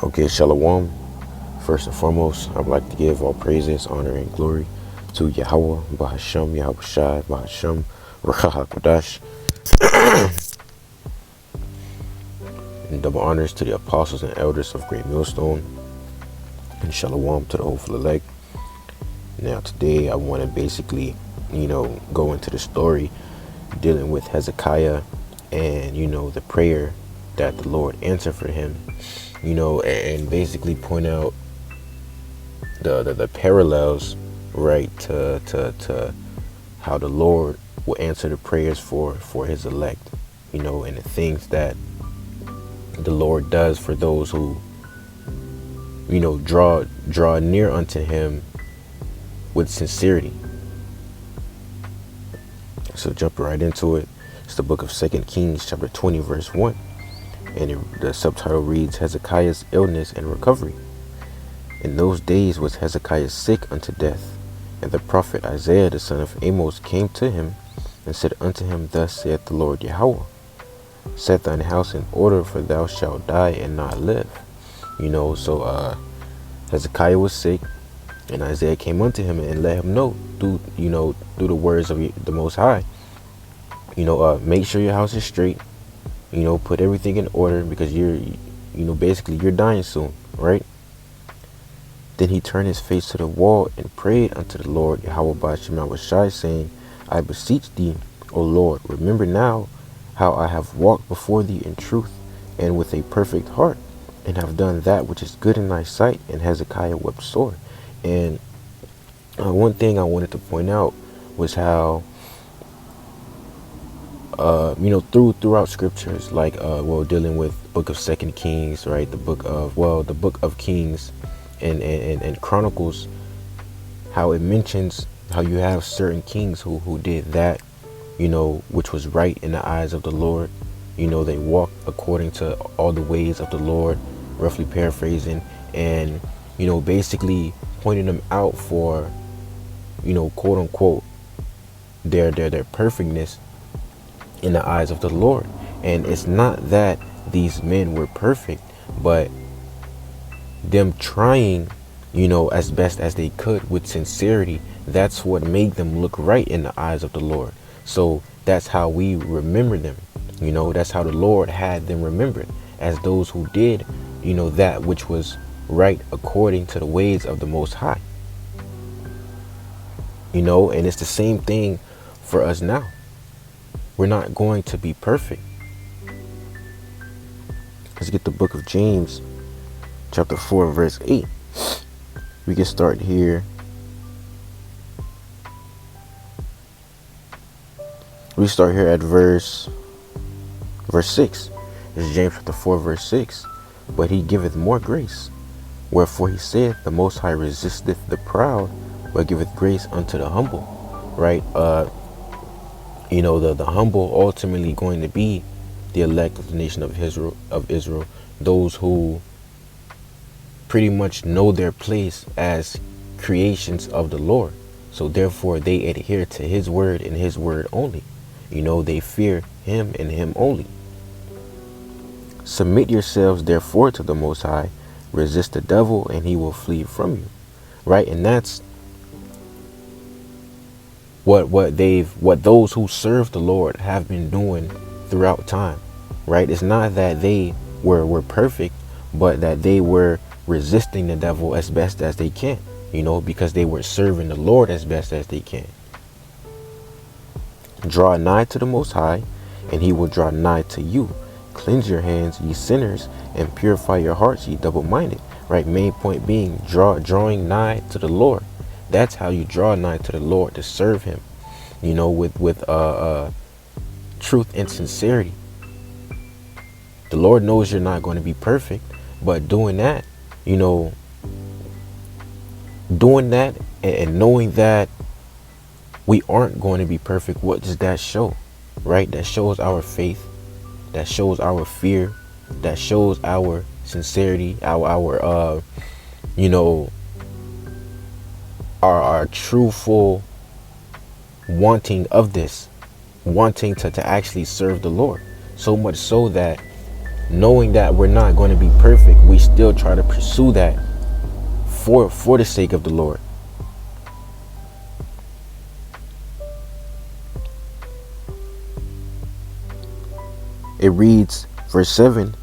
Okay, Shalom. First and foremost, I would like to give all praises, honor, and glory to Yahweh, Bahasham, Yahweh Shai, Bahasham, Rakah HaKodash, and double honors to the apostles and elders of Great Millstone, and Shalom to the hopeful elect. Now, today, I want to basically, go into the story dealing with Hezekiah and, the prayer that the Lord answered for him, and basically point out the parallels, right, to how the Lord will answer the prayers for his elect, and the things that the Lord does for those who, draw near unto him with sincerity. So jumping right into it, it's the book of 2 Kings chapter 20 verse 1, and the subtitle reads Hezekiah's illness and recovery. In those days was Hezekiah sick unto death, and the prophet Isaiah the son of Amos came to him and said unto him, Thus saith the Lord Yahweh, set thine house in order, for thou shalt die and not live. So Hezekiah was sick, and Isaiah came unto him and let him know through the words of the Most High, make sure your house is straight, put everything in order, because basically you're dying soon, right? Then he turned his face to the wall and prayed unto the Lord Yahweh Ba'ashem Yahweh Shai, saying, I beseech thee, O Lord, remember now how I have walked before thee in truth and with a perfect heart, and have done that which is good in thy sight. And Hezekiah wept sore. And one thing I wanted to point out was how, throughout scriptures, like, dealing with book of 2 Kings, right, the book of Kings and Chronicles, how it mentions how you have certain kings who did that, which was right in the eyes of the Lord. They walked according to all the ways of the Lord, roughly paraphrasing, and, basically pointing them out for, quote unquote, their perfectness in the eyes of the Lord. And it's not that these men were perfect, but them trying, as best as they could with sincerity, that's what made them look right in the eyes of the Lord. So that's how we remember them. That's how the Lord had them remembered, as those who did, that which was right according to the ways of the Most High. And it's the same thing for us now. We're not going to be perfect. Let's get the book of James, chapter 4, verse 8. We can start here. We start here at verse 6. It's James chapter 4, verse 6. But he giveth more grace. Wherefore he saith, the Most High resisteth the proud, but giveth grace unto the humble. Right? The humble ultimately going to be the elect of the nation of Israel, those who pretty much know their place as creations of the Lord. So therefore they adhere to his word and his word only. They fear him and him only. Submit yourselves therefore to the Most High, resist the devil and he will flee from you. Right? And that's what those who serve the Lord have been doing throughout time. Right? It's not that they were perfect, but that they were resisting the devil as best as they can, because they were serving the Lord as best as they can. Draw nigh to the Most High, and he will draw nigh to you. Cleanse your hands, ye sinners, and purify your hearts, ye double-minded. Right? Main point being drawing nigh to the Lord. That's how you draw nigh to the Lord, to serve him, with truth and sincerity. The Lord knows you're not going to be perfect, but doing that and knowing that we aren't going to be perfect, what does that show? Right? That shows our faith, that shows our fear, that shows our sincerity, our truthful wanting to actually serve the Lord. So much so that knowing that we're not going to be perfect, we still try to pursue that for the sake of the Lord. It reads, verse 7,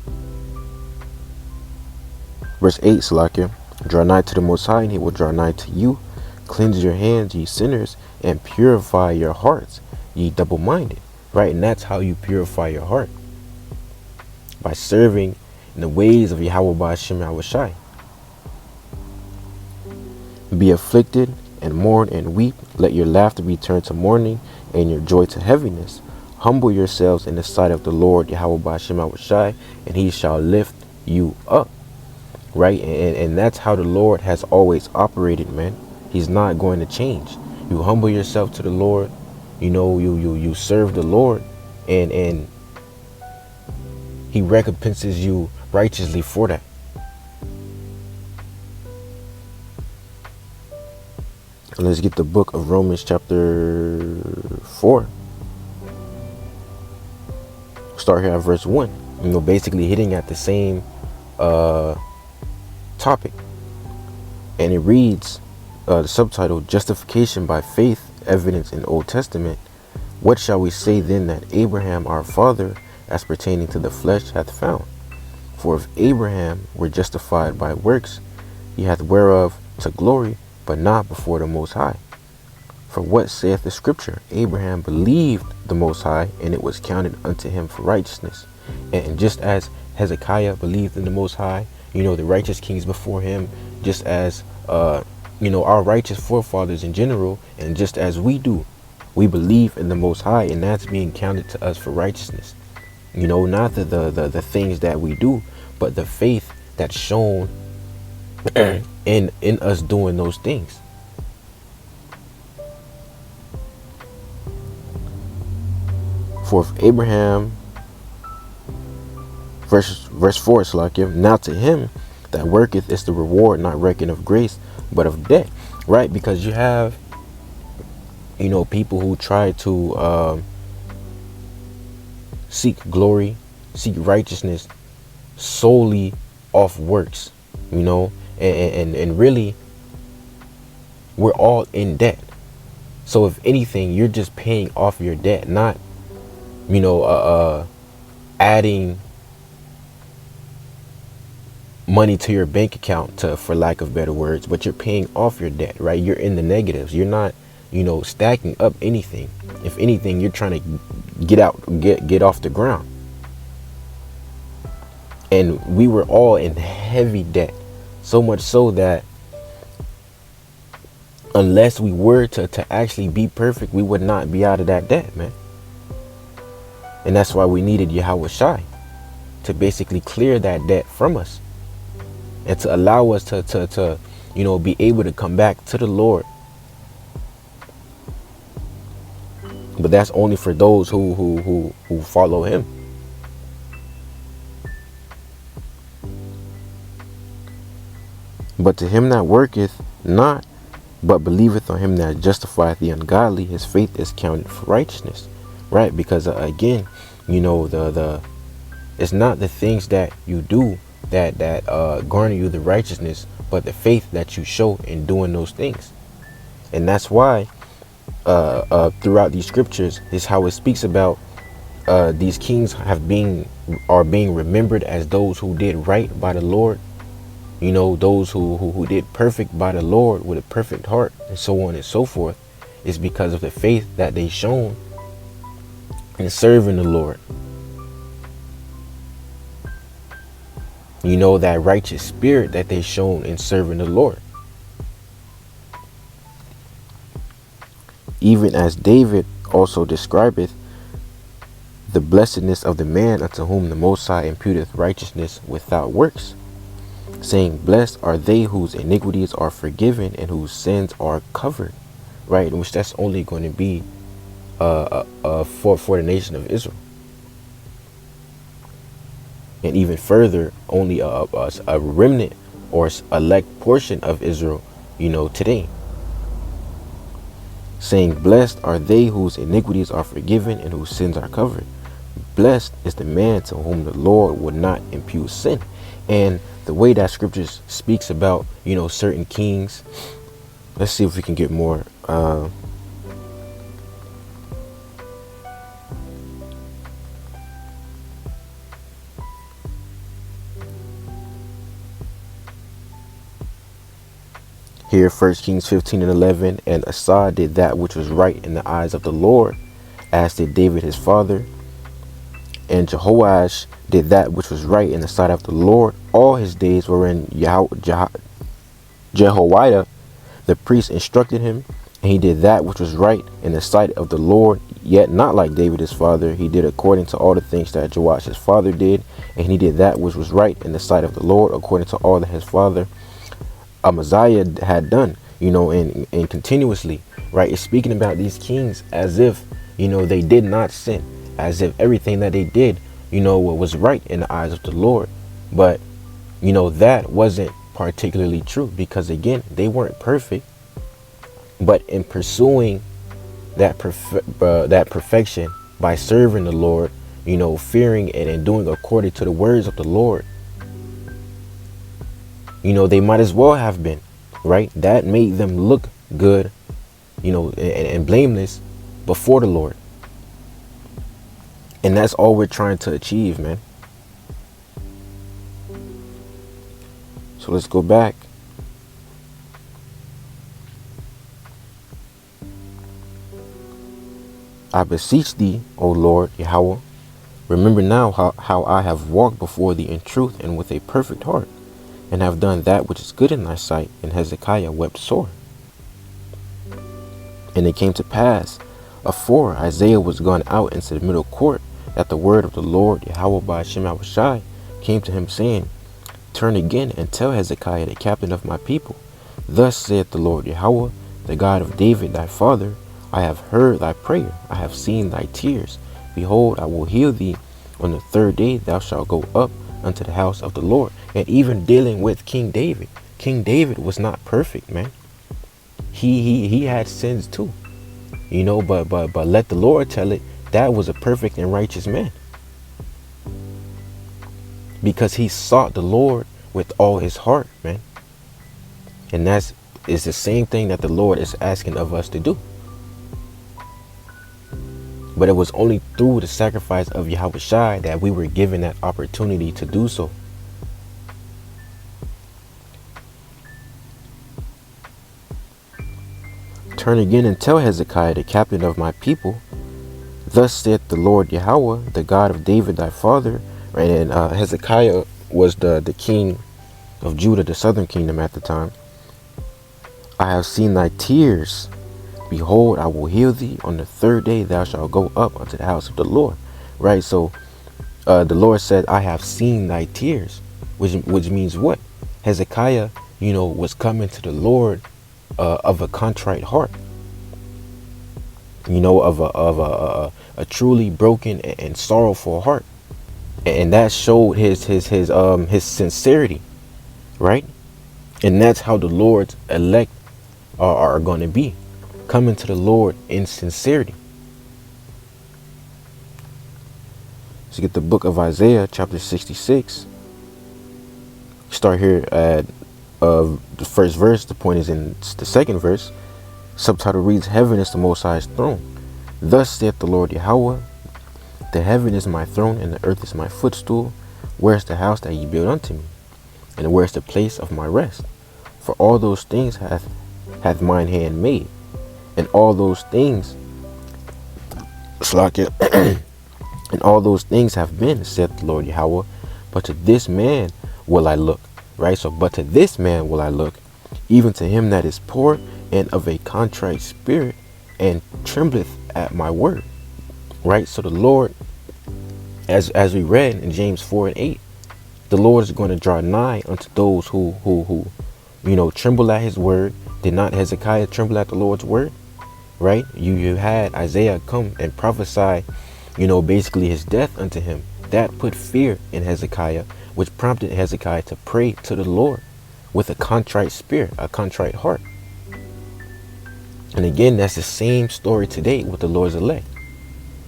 verse 8, Salakia, draw nigh to the Most High, and he will draw nigh to you. Cleanse your hands, ye sinners, and purify your hearts, ye double-minded. Right? And that's how you purify your heart. By serving in the ways of Yahweh Ba'ashem Yahushai. Be afflicted, and mourn, and weep. Let your laughter be turned to mourning, and your joy to heaviness. Humble yourselves in the sight of the Lord Yahweh Ba'ashem Yahushai, and he shall lift you up. Right? And that's how the Lord has always operated, man. He's not going to change. You humble yourself to the Lord. You know, you serve the Lord, and he recompenses you righteously for that. And let's get the book of Romans chapter 4. Start here at verse 1. You know, basically hitting at the same topic. And it reads, the subtitle, Justification by Faith, Evidence in Old Testament. What shall we say then that Abraham our father, as pertaining to the flesh, hath found? For if Abraham were justified by works, he hath whereof to glory, but not before the Most High. For what saith the Scripture? Abraham believed the Most High, and it was counted unto him for righteousness. And just as Hezekiah believed in the Most High, you know, the righteous kings before him, just as you know, our righteous forefathers in general, and just as we do, we believe in the Most High, and that's being counted to us for righteousness. You know, not the things that we do, but the faith that's shown in us doing those things. For if Abraham, verse 4, is like him, now to him that worketh is the reward not reckoned of grace, but of debt. Right? Because you have, you know, people who try to seek glory, seek righteousness solely off works, you know, and really we're all in debt. So if anything, you're just paying off your debt, not, you know, adding money to your bank account, to, for lack of better words, but you're paying off your debt, right? You're in the negatives. You're not, you know, stacking up anything. If anything, you're trying to get off the ground. And we were all in heavy debt, so much so that unless we were to actually be perfect, we would not be out of that debt, man. And that's why we needed Yahweh Shai to basically clear that debt from us, and to allow us to you know, be able to come back to the Lord. But that's only for those who follow him. But to him that worketh not, but believeth on him that justifieth the ungodly, his faith is counted for righteousness. Right? Because again, you know, the it's not the things that you do that garner you the righteousness, but the faith that you show in doing those things. And that's why throughout these scriptures is how it speaks about these kings are being remembered as those who did right by the Lord. You know, those who did perfect by the Lord with a perfect heart, and so on and so forth, is because of the faith that they shown in serving the Lord. You know, that righteous spirit that they shown in serving the Lord. Even as David also describeth the blessedness of the man unto whom the Most High imputeth righteousness without works, saying, blessed are they whose iniquities are forgiven and whose sins are covered. Right? In which that's only going to be for the nation of Israel. And even further, only a remnant or elect portion of Israel, you know, today. Saying, blessed are they whose iniquities are forgiven and whose sins are covered. Blessed is the man to whom the Lord would not impute sin. And the way that scriptures speaks about, certain kings, let's see if we can get more. Here, 1 Kings 15:11, and Asa did that which was right in the eyes of the Lord, as did David his father. And Jehoash did that which was right in the sight of the Lord all his days, wherein Jehoiada the priest instructed him, and he did that which was right in the sight of the Lord, yet not like David his father. He did according to all the things that Joash his father did, and he did that which was right in the sight of the Lord, according to all that his father Amaziah had done, and continuously, right? It's speaking about these kings as if, they did not sin, as if everything that they did, was right in the eyes of the Lord. But, that wasn't particularly true, because again, they weren't perfect. But in pursuing that perfection by serving the Lord, fearing it and doing according to the words of the Lord, they might as well have been, right? That made them look good, and blameless before the Lord. And that's all we're trying to achieve, man. So let's go back. I beseech thee, O Lord Yahweh, remember now how I have walked before thee in truth and with a perfect heart, and have done that which is good in thy sight. And Hezekiah wept sore. And it came to pass, afore Isaiah was gone out into the middle court, that the word of the Lord Yahweh by Shemaiah came to him, saying, Turn again and tell Hezekiah the captain of my people, Thus saith the Lord Yahweh, the God of David thy father, I have heard thy prayer, I have seen thy tears. Behold, I will heal thee. On the third day thou shalt go up unto the house of the Lord. And even dealing with King David was not perfect, man. He had sins too, but let the Lord tell it, that was a perfect and righteous man, because he sought the Lord with all his heart, man. And that is the same thing that the Lord is asking of us to do. But it was only through the sacrifice of Yahweh that we were given that opportunity to do so. Turn again and tell Hezekiah the captain of my people, Thus saith the Lord Yahweh, the God of David thy father. And Hezekiah was the king of Judah, the southern kingdom at the time. I have seen thy tears. Behold, I will heal thee. On the third day thou shalt go up unto the house of the Lord. Right? So the Lord said, I have seen thy tears, which means what? Hezekiah, was coming to the Lord of a contrite heart, of a truly broken and sorrowful heart. And that showed his sincerity, right? And that's how the Lord's elect are going to be, coming to the Lord in sincerity. Let's get the book of Isaiah, chapter 66. Start here at the first verse. The point is in the second verse. Subtitle reads, Heaven is the Most High's throne. Thus saith the Lord Yahweh, The heaven is my throne, and the earth is my footstool. Where is the house that ye built unto me? And where is the place of my rest? For all those things hath mine hand made, and all those things and all those things have been, saith the Lord Yahweh. But to this man will I look. Right? So, but to this man will I look, even to him that is poor and of a contrite spirit, and trembleth at my word. Right? So the Lord, as we read in James 4:8, the Lord is going to draw nigh unto those who tremble at his word. Did not Hezekiah tremble at the Lord's word? Right? You had Isaiah come and prophesy, basically his death unto him. That put fear in Hezekiah, which prompted Hezekiah to pray to the Lord with a contrite spirit, a contrite heart. And again, that's the same story today with the Lord's elect.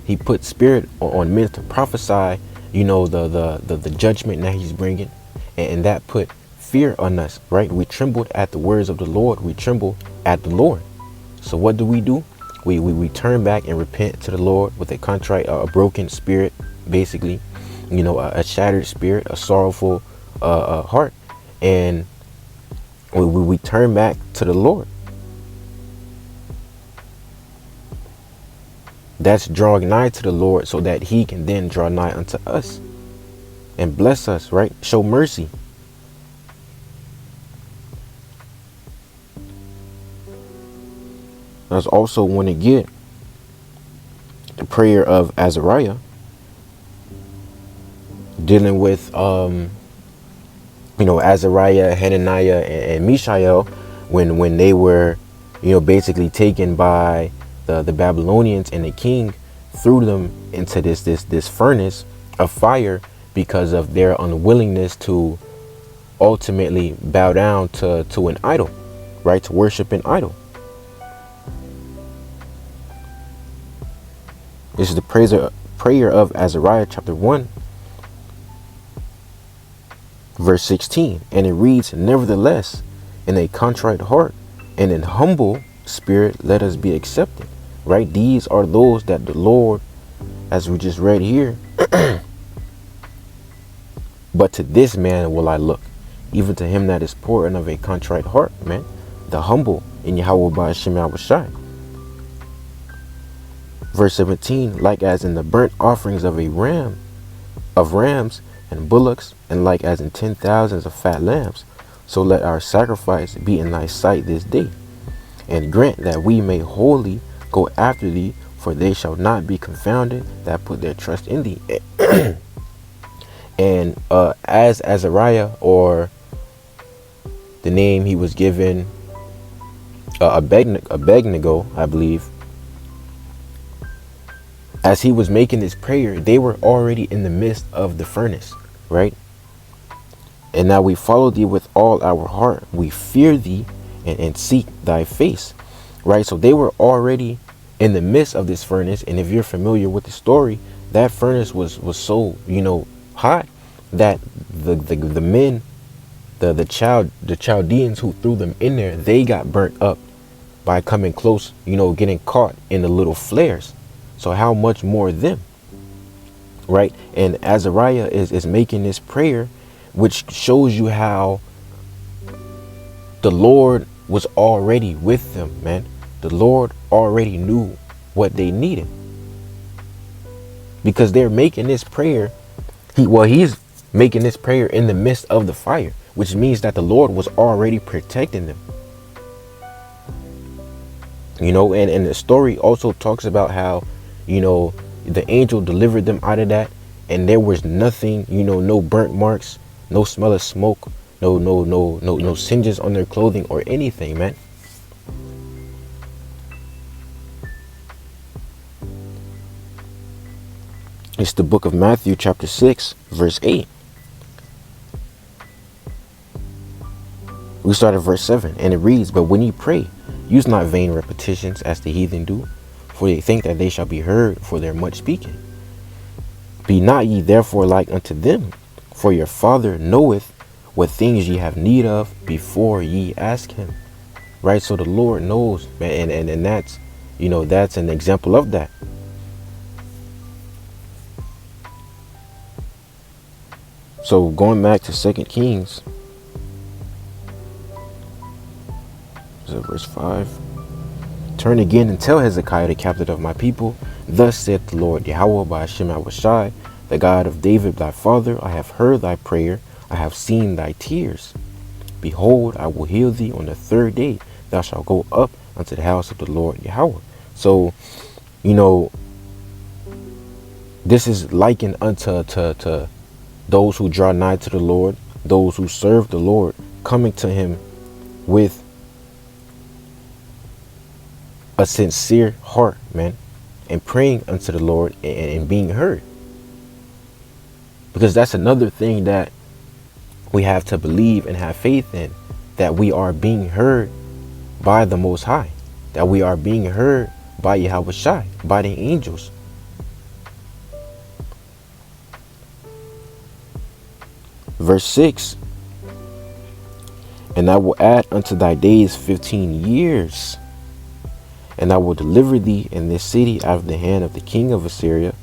He put spirit on men to prophesy, the judgment that he's bringing. And that put fear on us, right? We trembled at the words of the Lord. We tremble at the Lord. So what do? We turn back and repent to the Lord with a contrite, a broken spirit, basically, a shattered spirit, a sorrowful heart. And we turn back to the Lord. That's drawing nigh to the Lord so that he can then draw nigh unto us and bless us, right? Show mercy. I also want to get the prayer of Azariah dealing with, Azariah, Hananiah, and Mishael when they were, basically taken by the Babylonians, and the king threw them into this furnace of fire because of their unwillingness to ultimately bow down to an idol, right? To worship an idol. This is the prayer of Azariah chapter 1, verse 16. And it reads, nevertheless, in a contrite heart and in humble spirit, let us be accepted. Right? These are those that the Lord, as we just read here, but to this man will I look, even to him that is poor and of a contrite heart, man. The humble in Yahweh by Hashem Yahushai. Verse 17, like as in the burnt offerings of rams and bullocks, and like as in 10,000s of fat lambs, so let our sacrifice be in thy sight this day, and grant that we may wholly go after thee, for they shall not be confounded that put their trust in thee. And as Azariah, or the name he was given, Abednego, I believe, as he was making this prayer, they were already in the midst of the furnace, right? And now we follow thee with all our heart. We fear thee and seek thy face, right? So they were already in the midst of this furnace. And if you're familiar with the story, that furnace was so, hot that the men, the Chaldeans who threw them in there, they got burnt up by coming close, getting caught in the little flares. So how much more them, right? And Azariah is making this prayer, which shows you how the Lord was already with them, man. The Lord already knew what they needed, because they're making this prayer. He's making this prayer in the midst of the fire, which means that the Lord was already protecting them. And the story also talks about how, the angel delivered them out of that, and there was nothing, no burnt marks, no smell of smoke, no singes on their clothing or anything, man. It's the book of Matthew chapter 6, verse 8. We start at verse 7, and it reads, but when ye pray, use not vain repetitions as the heathen do, for they think that they shall be heard for their much speaking. Be not ye therefore like unto them, for your Father knoweth what things ye have need of before ye ask him. Right? So the Lord knows, man, and that's, that's an example of that. So going back to 2 Kings, verse 5. Turn again and tell Hezekiah, the captain of my people, thus saith the Lord Yahweh by Hashem Yahushai, the God of David thy father, I have heard thy prayer, I have seen thy tears. Behold, I will heal thee on the third day. Thou shalt go up unto the house of the Lord Yahweh. So, this is likened unto to those who draw nigh to the Lord, those who serve the Lord, coming to him with a sincere heart, man, and praying unto the Lord and being heard. Because that's another thing that we have to believe and have faith in, that we are being heard by the Most High, that we are being heard by Yahweh Shai, by the angels. Verse 6, and I will add unto thy days 15 years, and I will deliver thee and this city out of the hand of the king of Assyria,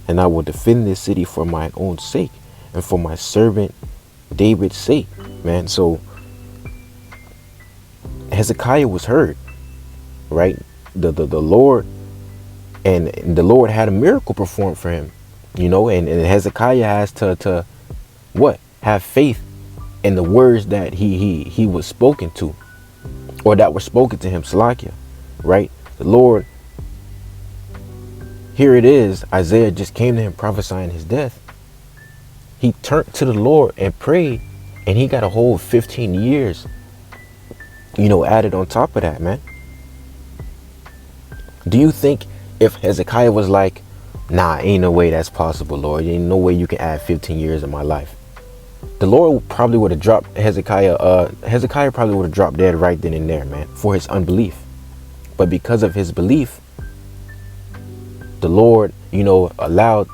and I will defend this city for mine own sake and for my servant David's sake. Man, so Hezekiah was heard, right? The Lord, and the Lord had a miracle performed for him, and Hezekiah has to what? Have faith in the words that he was spoken to, or that were spoken to him, Salakia, right? The Lord, here it is, Isaiah just came to him prophesying his death. He turned to the Lord and prayed, and he got a whole 15 years, added on top of that, man. Do you think if Hezekiah was like, nah, ain't no way that's possible, Lord, ain't no way you can add 15 years in my life, the Lord probably would have dropped Hezekiah. Hezekiah probably would have dropped dead right then and there, man, for his unbelief. But because of his belief, the Lord, allowed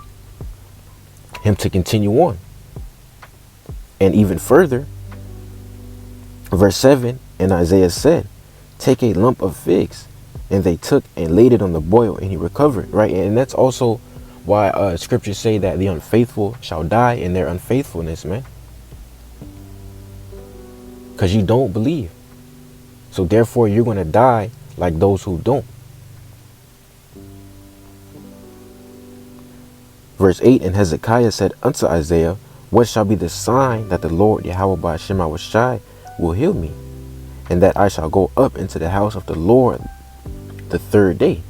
him to continue on. And even further, verse 7, and Isaiah said, take a lump of figs. And they took and laid it on the boil, and he recovered, right? And that's also why scriptures say that the unfaithful shall die in their unfaithfulness, man. Because you don't believe. So therefore, you're going to die like those who don't. Verse 8, and Hezekiah said unto Isaiah, what shall be the sign that the Lord Yahweh by Shem Awashai will heal me, and that I shall go up into the house of the Lord the third day?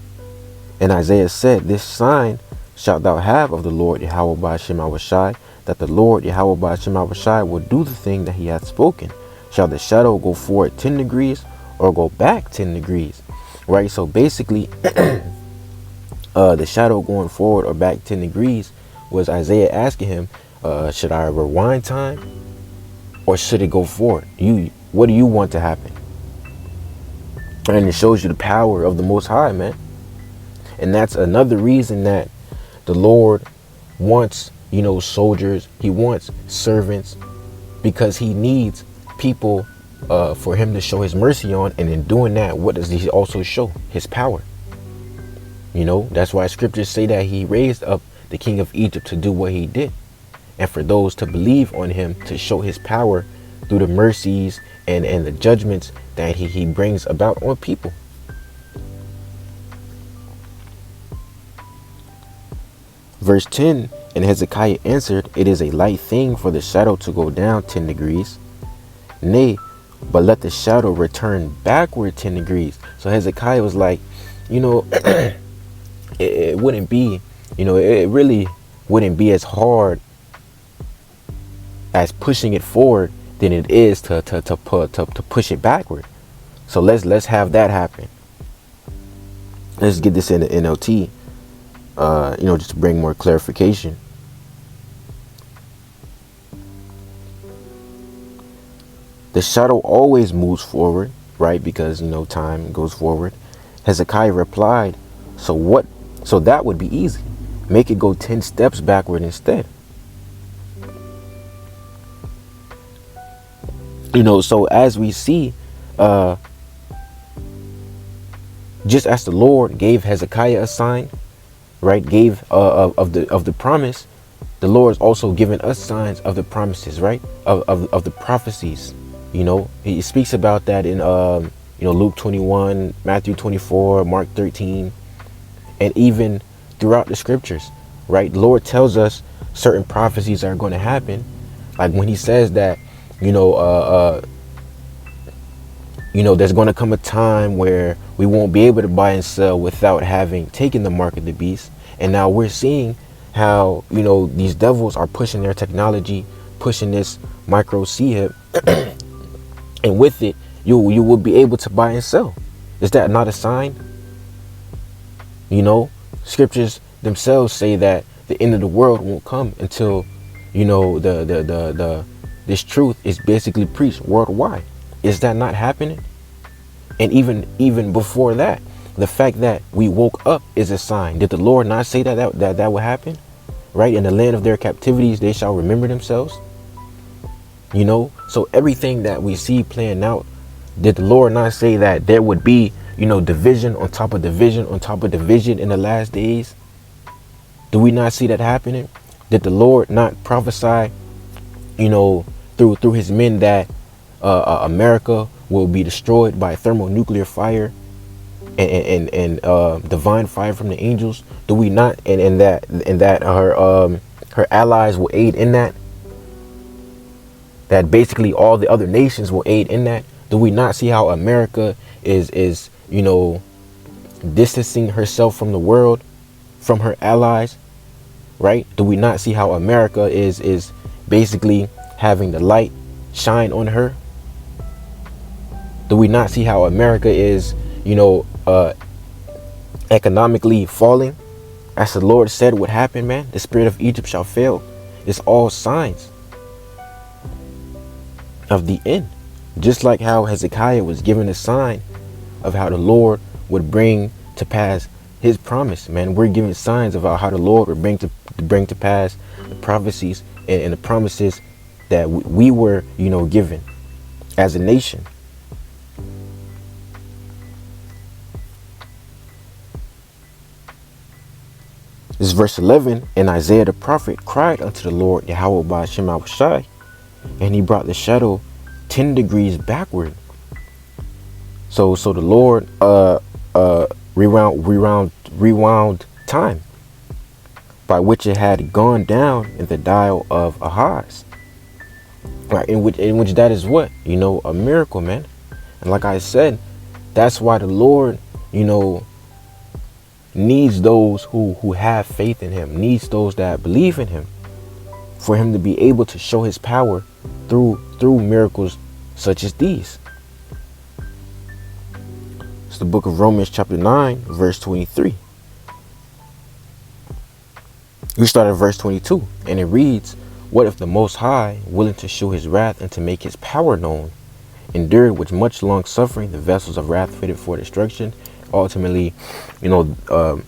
And Isaiah said, this sign shalt thou have of the Lord Yahweh by Shem Awashai, that the Lord Yahweh by Shem Awashai will do the thing that he hath spoken. Shall the shadow go forward 10 degrees or go back 10 degrees? Right? So basically, the shadow going forward or back 10 degrees was Isaiah asking him, should I rewind time or should it go forward? What do you want to happen? And it shows you the power of the Most High, man. And that's another reason that the Lord wants, soldiers. He wants servants, because he needs people for him to show his mercy on. And in doing that, what does he also show? His power. That's why scriptures say that he raised up the king of Egypt to do what he did. And for those to believe on him, to show his power through the mercies and the judgments that he brings about on people. Verse 10, and Hezekiah answered, it is a light thing for the shadow to go down 10 degrees. Nay, but let the shadow return backward 10 degrees. So Hezekiah was like, it wouldn't be, it really wouldn't be as hard as pushing it forward than it is to push it backward. So let's have that happen. Let's get this in the NLT, just to bring more clarification. The shadow always moves forward, right? Because, time goes forward. Hezekiah replied, so that would be easy. Make it go 10 steps backward instead. So as we see, just as the Lord gave Hezekiah a sign, right, gave of the promise, the Lord is also giving us signs of the promises, right, of the prophecies. He speaks about that in Luke 21, Matthew 24, Mark 13, and even throughout the scriptures, right? The Lord tells us certain prophecies are going to happen, like when he says that there's going to come a time where we won't be able to buy and sell without having taken the mark of the beast. And now we're seeing how, these devils are pushing their technology, pushing this micro chip, and with it, you will be able to buy and sell. Is that not a sign? Scriptures themselves say that the end of the world won't come until, this truth is basically preached worldwide. Is that not happening? And even before that, the fact that we woke up is a sign. Did the Lord not say that would happen? Right? In the land of their captivities, they shall remember themselves. So everything that we see playing out, did the Lord not say that there would be, division on top of division on top of division in the last days? Do we not see that happening? Did the Lord not prophesy, through his men that America will be destroyed by thermonuclear fire and divine fire from the angels? Do we not, and that her allies will aid in that? That basically all the other nations will aid in that? Do we not see how America is distancing herself from the world, from her allies, right? Do we not see how America is basically having the light shine on her? Do we not see how America is, economically falling? As the Lord said would happen, man, the spirit of Egypt shall fail. It's all signs of the end. Just like how Hezekiah was given a sign of how the Lord would bring to pass his promise, man. We're given signs about how the Lord would bring to pass the prophecies and the promises that we were, given as a nation. This is verse 11. And Isaiah the prophet cried unto the Lord Yahweh by Shem Shai, and he brought the shadow 10 degrees backward. So the Lord rewound time by which it had gone down in the dial of Ahaz. Right, in which that is what? A miracle, man. And like I said, that's why the Lord, needs those who have faith in him, needs those that believe in him, for him to be able to show his power through miracles such as these. It's the book of Romans chapter 9 verse 23. We start at verse 22, and it reads, what if the Most High, willing to show his wrath and to make his power known, endured with much long suffering the vessels of wrath fitted for destruction? Ultimately, the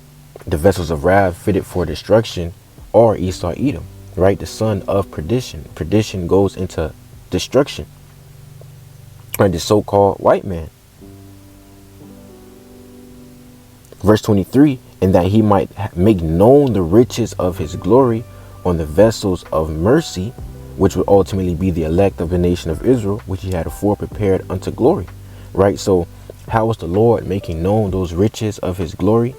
vessels of wrath fitted for destruction are Esau, Edom, right? The son of perdition. Perdition goes into destruction, right? The so-called white man. Verse 23, and that he might make known the riches of his glory on the vessels of mercy, which would ultimately be the elect of the nation of Israel, which he had afore prepared unto glory, right? So how was the Lord making known those riches of his glory?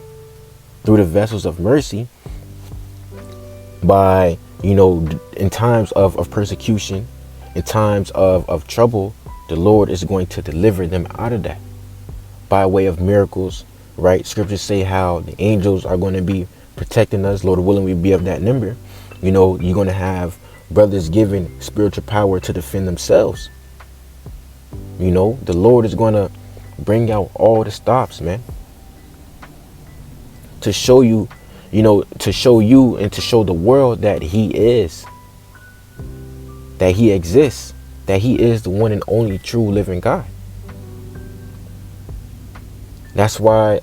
Through the vessels of mercy, by, in times of persecution, in times of trouble, the Lord is going to deliver them out of that by way of miracles, right? Scriptures say how the angels are going to be protecting us. Lord willing, we be of that number. You're going to have brothers given spiritual power to defend themselves. The Lord is going to bring out all the stops, man, to show you, to show you and to show the world that he is, that he exists, that he is the one and only true living God. That's why,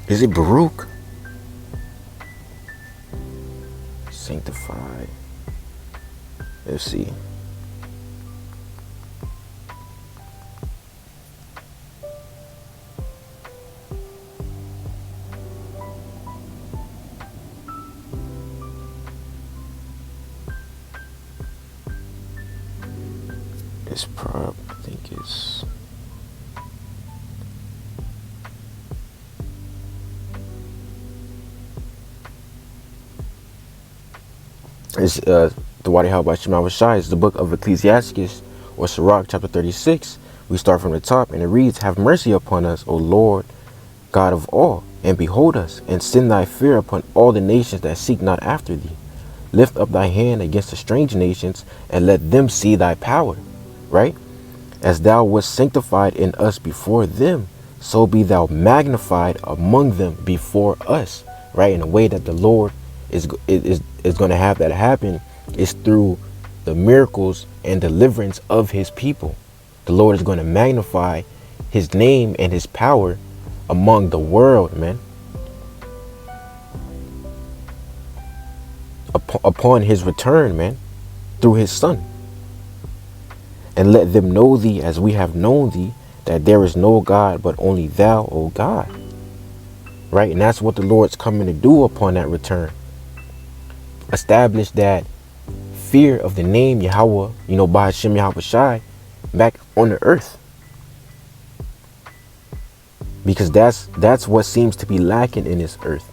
is it Baruch? Sanctified. Let's see. It's I think it's the Wadi by Shema Shai is the book of Ecclesiastes, or Sirach, chapter 36. We start from the top, and it reads, have mercy upon us, O Lord, God of all, and behold us, and send thy fear upon all the nations that seek not after thee. Lift up thy hand against the strange nations, and let them see thy power. Right? As thou wast sanctified in us before them, so be thou magnified among them before us. Right? In a way that the Lord is going to have that happen is through the miracles and deliverance of his people. The Lord is going to magnify his name and his power among the world, man. upon his return, man, through his son. And let them know thee as we have known thee, that there is no God but only thou, O God. Right? And that's what the Lord's coming to do upon that return. Establish that fear of the name Yahweh, Bahashem Yahweh Shai, back on the earth. Because that's what seems to be lacking in this earth.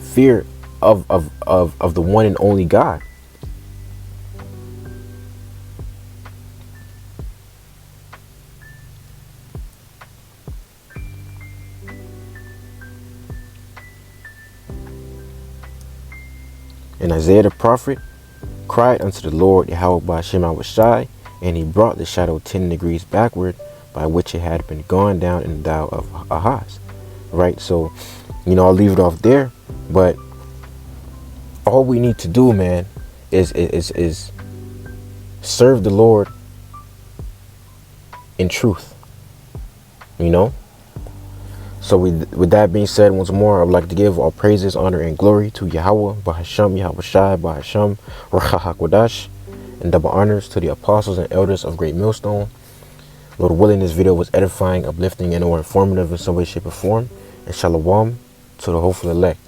Fear of the one and only God. And Isaiah the prophet cried unto the Lord Yahweh Bahashem Yahweh Shai, and he brought the shadow 10 degrees backward, by which it had been gone down in the dial of Ahaz. Right? So, I'll leave it off there. But all we need to do, man, is serve the Lord in truth. So with that being said, once more, I would like to give all praises, honor, and glory to Yahweh, Bahashem, Yahweh Shai, Bahashem, Ruach HaKodesh, and double honors to the apostles and elders of Great Millstone. Lord willing, this video was edifying, uplifting, and or informative in some way, shape, or form. And shalom to the hopeful elect.